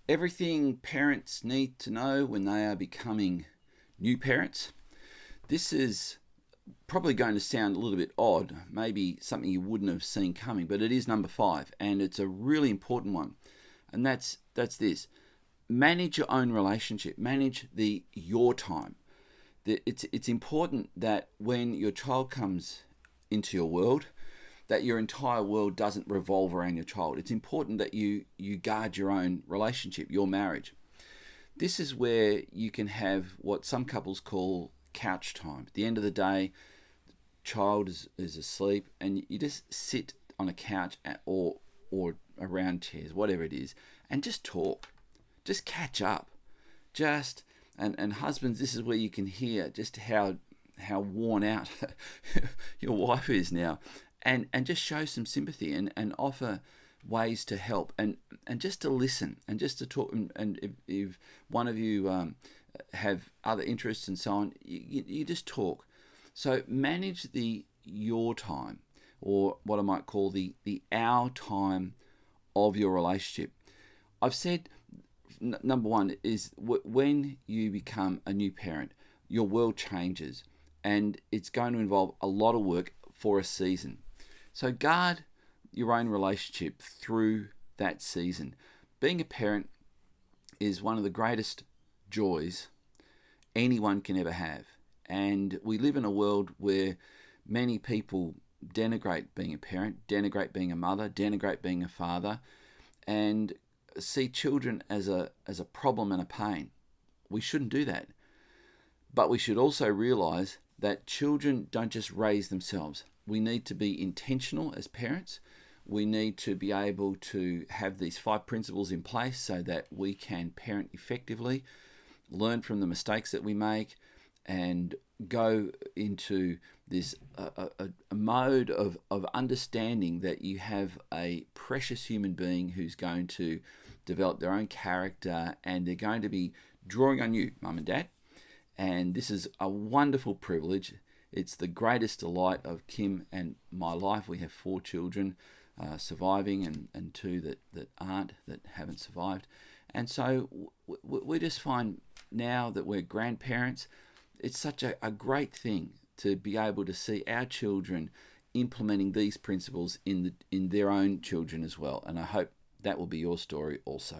Everything parents need to know when they are becoming new parents. This is probably going to sound a little bit odd, maybe something you wouldn't have seen coming, but it is number 5 and it's a really important one. And that's this. Manage your own relationship. Manage the your time. It's important that when your child comes into your world, that your entire world doesn't revolve around your child. It's important that you guard your own relationship, your marriage. This is where you can have what some couples call couch time. At the end of the day, child is asleep, and you just sit on a couch or around chairs, whatever it is, and just talk, just catch up, just and husbands, this is where you can hear just how worn out your wife is now, and just show some sympathy and offer ways to help and just to listen and just to talk and if one of you have other interests and so on, you just talk. So manage the your time, or what I might call the our time of your relationship. I've said number one is when you become a new parent, your world changes, and it's going to involve a lot of work for a season. So guard your own relationship through that season. Being a parent is one of the greatest joys anyone can ever have. And we live in a world where many people denigrate being a parent, denigrate being a mother, denigrate being a father, and see children as a problem and a pain. We shouldn't do that. But we should also realize that children don't just raise themselves. We need to be intentional as parents. We need to be able to have these 5 principles in place so that we can parent effectively, learn from the mistakes that we make, and go into this a mode of understanding that you have a precious human being who's going to develop their own character, and they're going to be drawing on you, mum and dad. And this is a wonderful privilege. It's the greatest delight of Kim and my life. We have 4 children surviving, and 2 that aren't, that haven't survived. And so we just find now that we're grandparents, it's such a great thing to be able to see our children implementing these principles in their own children as well. And I hope that will be your story also.